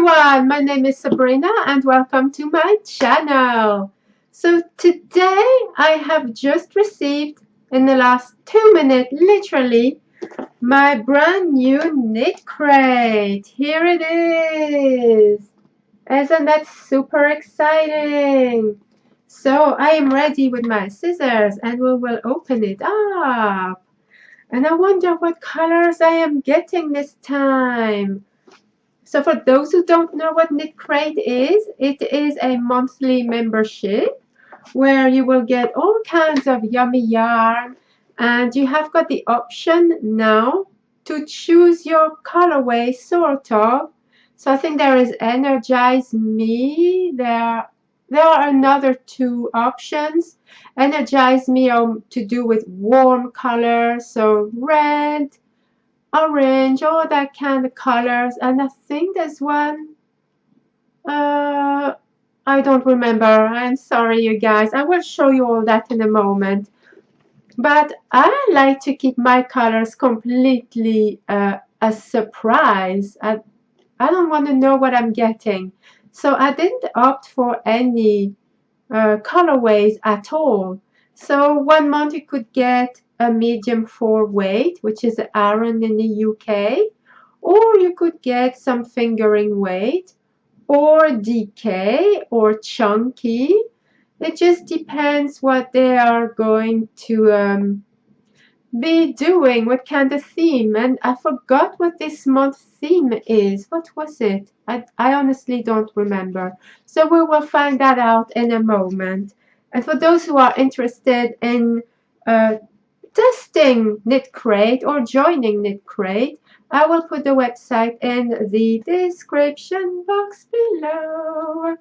everyone, my name is Sabrina and welcome to my channel. So today I have just received in the last 2 minutes, literally, my brand new Knitcrate. Here it is. Isn't that super exciting? So I am ready with my scissors and we will open it up. And I wonder what colors I am getting this time. So for those who don't know what Knitcrate is, it is a monthly membership where you will get all kinds of yummy yarn, and you have got the option now to choose your colorway, sort of. So I think there is Energize Me. There are another two options. Energize Me are to do with warm colors, so red, orange, all that kind of colors. And I think there's one, uh, I don't remember. I'm sorry, you guys. I will show you all that in a moment. But I like to keep my colors completely a surprise. I don't want to know what I'm getting. So I didn't opt for any colorways at all. So 1 month you could get a medium 4 weight, which is Aran in the UK, or you could get some fingering weight, or DK, or chunky. It just depends what they are going to be doing, what kind of theme. And I forgot what this month's theme is. What was it? I honestly don't remember. So we will find that out in a moment. And for those who are interested in testing Knitcrate or joining Knitcrate, I will put the website in the description box below.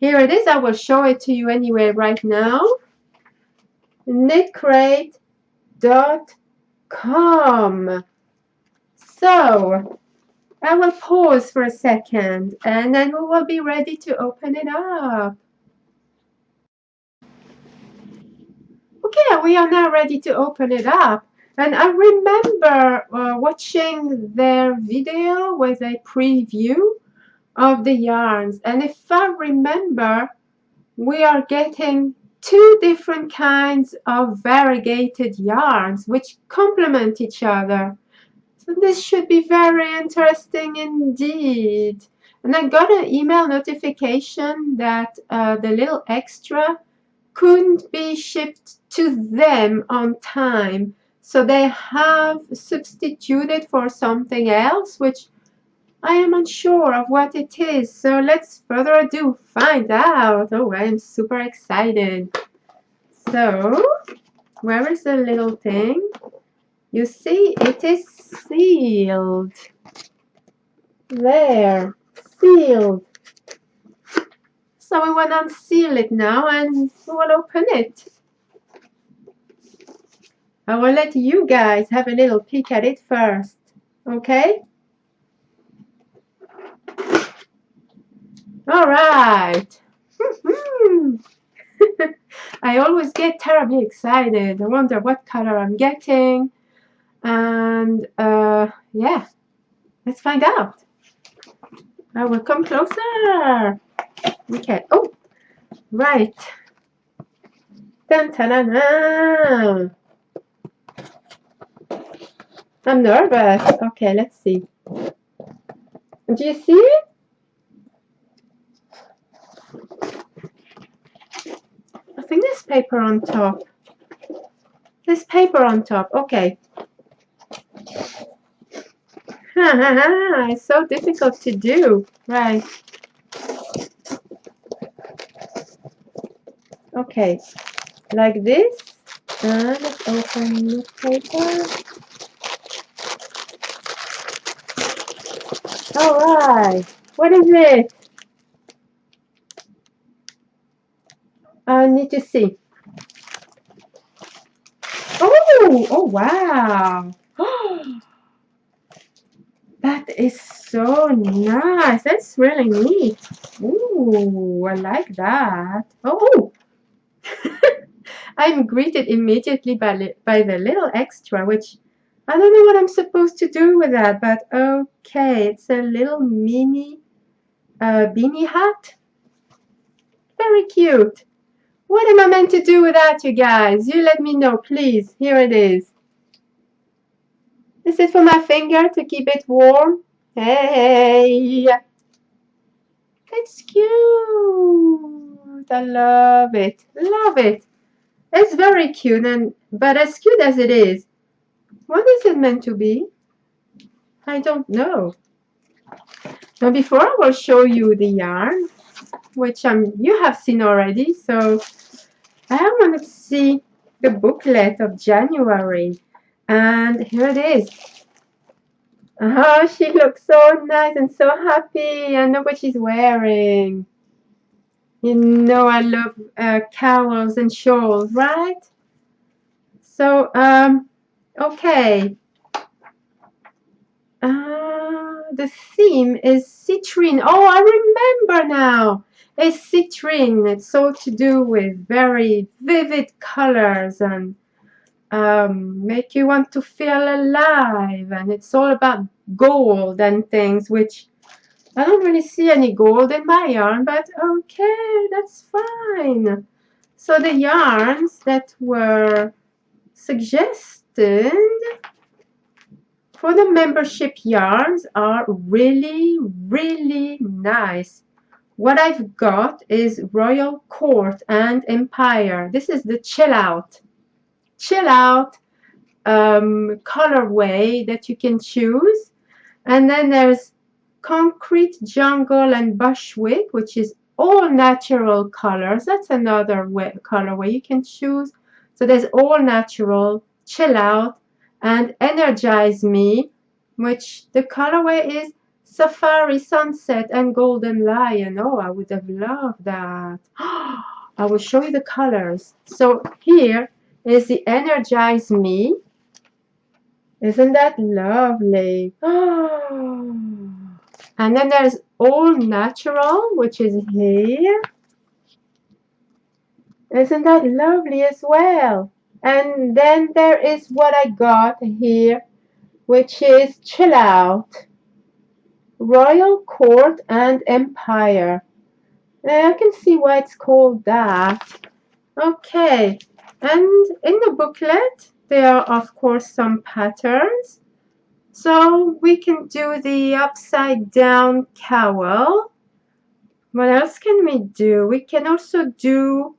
Here it is. I will show it to you anyway right now. Knitcrate.com. So I will pause for a second and then we will be ready to open it up. Okay, we are now ready to open it up. And I remember watching their video with a preview of the yarns. And if I remember, we are getting two different kinds of variegated yarns which complement each other. So this should be very interesting indeed. And I got an email notification that the little extra couldn't be shipped to them on time. So they have substituted for something else, which I am unsure of what it is. So let's further ado find out. Oh, I'm super excited. So, where is the little thing? You see, it is sealed. There, sealed. So we will unseal it now and we will open it. I will let you guys have a little peek at it first, okay? All right. I always get terribly excited. I wonder what color I'm getting. And yeah, let's find out. I will come closer. Okay. Oh, right. Dun, ta, da, da. I'm nervous. Okay, let's see. Do you see it? I think there's paper on top. There's paper on top. Okay. It's so difficult to do. Right. Okay. Like this. And let's open the paper. Alright. What is it? I need to see. Oh wow. That is so nice. That's really neat. Ooh, I like that. Oh, I'm greeted immediately by the little extra, which I don't know what I'm supposed to do with that, but okay, it's a little mini beanie hat. Very cute. What am I meant to do with that, you guys? You let me know, please. Here it is. Is it for my finger to keep it warm? Hey! It's cute. I love it. Love it. It's very cute, but as cute as it is, what is it meant to be? I don't know. Now before I will show you the yarn, which you have seen already. So I want to see the booklet of January. And here it is. Oh, she looks so nice and so happy. And look what she's wearing. You know I love cowls and shawls, right? So, okay. The theme is citrine. Oh, I remember now. It's citrine. It's all to do with very vivid colors and make you want to feel alive. And it's all about gold and things, which I don't really see any gold in my yarn, but okay, that's fine. So the yarns that were suggested for the membership yarns are really, really nice. What I've got is Royal Court and Empire. This is the chill out colorway that you can choose. And then there's Concrete Jungle and Bushwick, which is all natural colors. That's another colorway you can choose. So there's all natural, Chill Out, and Energize Me, which the colorway is Safari Sunset and Golden Lion. Oh, I would have loved that. I will show you the colors. So here is the Energize Me. Isn't that lovely? And then there's All Natural, which is here. Isn't that lovely as well? And then there is what I got here, which is Chill Out, Royal Court and Empire. I can see why it's called that. Okay, and in the booklet, there are of course some patterns. So we can do the upside down cowl. What else can we do? We can also do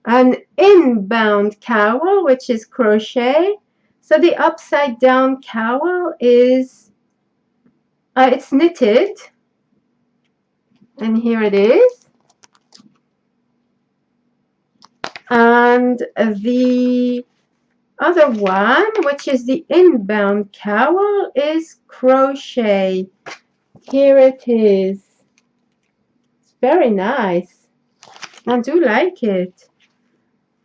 an inbound cowl, which is crochet. So the upside down cowl is, it's knitted. And here it is. And the other one, which is the inbound cowl, is crochet. Here it is. It's very nice. I do like it.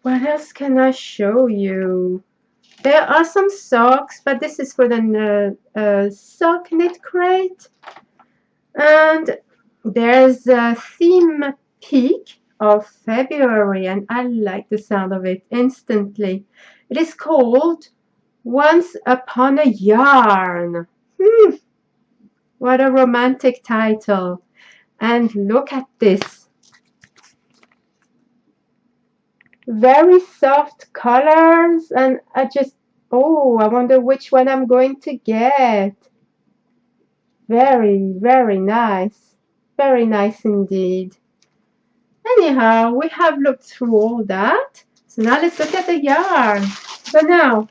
What else can I show you? There are some socks, but this is for the sock Knitcrate. And there's a theme peak of February, and I like the sound of it instantly. It is called Once Upon a Yarn. What a romantic title. And look at this. Very soft colors, and I wonder which one I'm going to get. Very, very nice. Very nice indeed. Anyhow, we have looked through all that. So now let's look at the yarn. So now,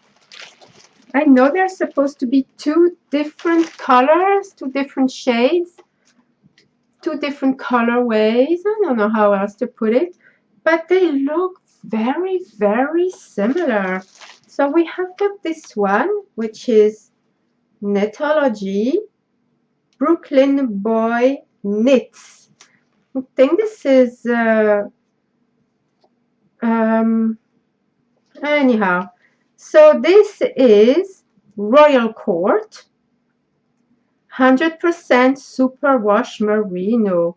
I know there's supposed to be two different colors, two different shades, two different colorways. I don't know how else to put it, but they look very, very similar. So we have got this one, which is Knitology Brooklyn Boy Knits. I think this is anyhow. So this is Royal Court 100% superwash merino.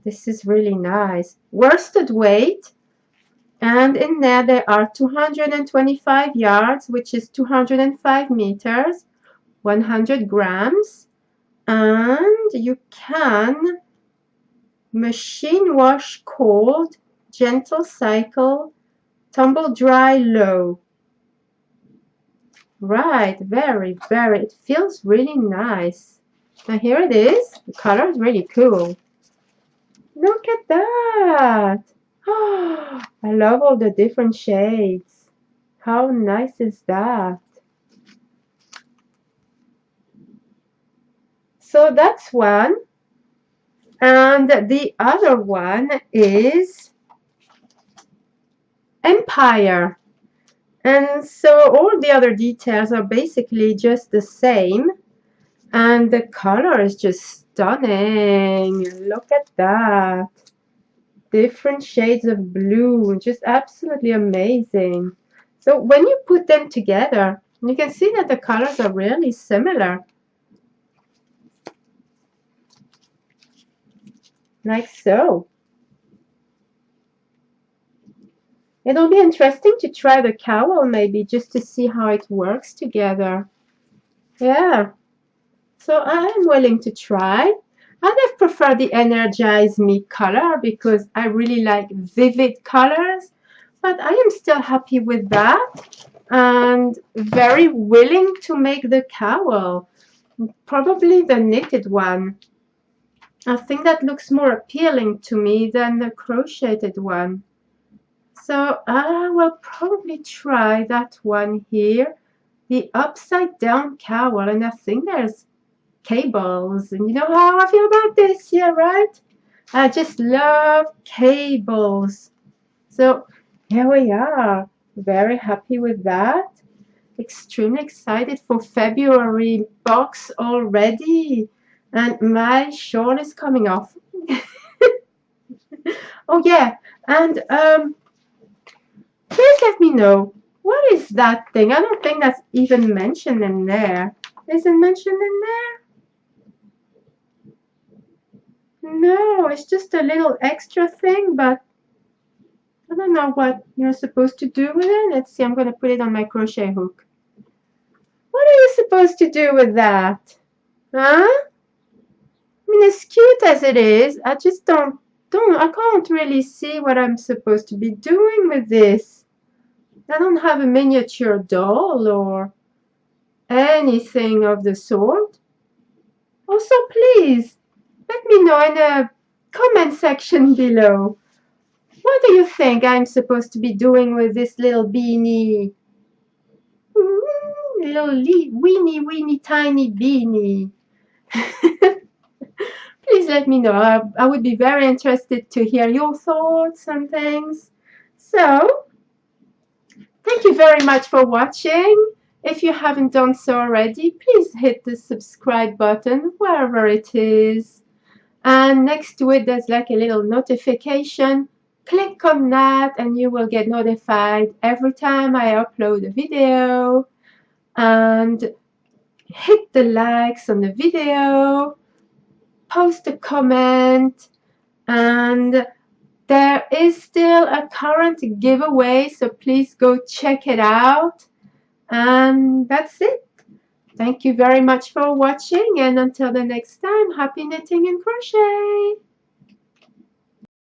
This is really nice. Worsted weight, and in there are 225 yards, which is 205 meters, 100 grams, and you can machine wash cold, gentle cycle, tumble dry low. Right, very, it feels really nice. Now here it is. The color is really cool. Look at that. Oh, I love all the different shades. How nice is that? So that's one. And the other one is Empire. And so all the other details are basically just the same. And the color is just stunning. Look at that. Different shades of blue. Just absolutely amazing. So when you put them together, you can see that the colors are really similar. Like so. It'll be interesting to try the cowl maybe just to see how it works together. Yeah. So I'm willing to try. I'd have preferred the Energize Me color because I really like vivid colors, but I am still happy with that and very willing to make the cowl. Probably the knitted one. I think that looks more appealing to me than the crocheted one. So I will probably try that one here, the upside down cowl, and I think there's cables, and you know how I feel about this, yeah, right? I just love cables. So here we are, very happy with that. Extremely excited for February box already, and my shawl is coming off. Oh yeah, and please let me know, what is that thing? I don't think that's even mentioned in there. Is it mentioned in there? No, it's just a little extra thing, but I don't know what you're supposed to do with it. Let's see, I'm going to put it on my crochet hook. What are you supposed to do with that? Huh? I mean, as cute as it is, I just I can't really see what I'm supposed to be doing with this. I don't have a miniature doll or anything of the sort. Also, please, let me know in the comment section below. What do you think I'm supposed to be doing with this little beanie? Little weeny tiny beanie. Please let me know. I would be very interested to hear your thoughts and things. So, thank you very much for watching. If you haven't done so already, please hit the subscribe button wherever it is. And next to it, there's like a little notification. Click on that and you will get notified every time I upload a video. And hit the likes on the video, post a comment, and there is still a current giveaway, so please go check it out. And that's it. Thank you very much for watching, and until the next time, happy knitting and crochet!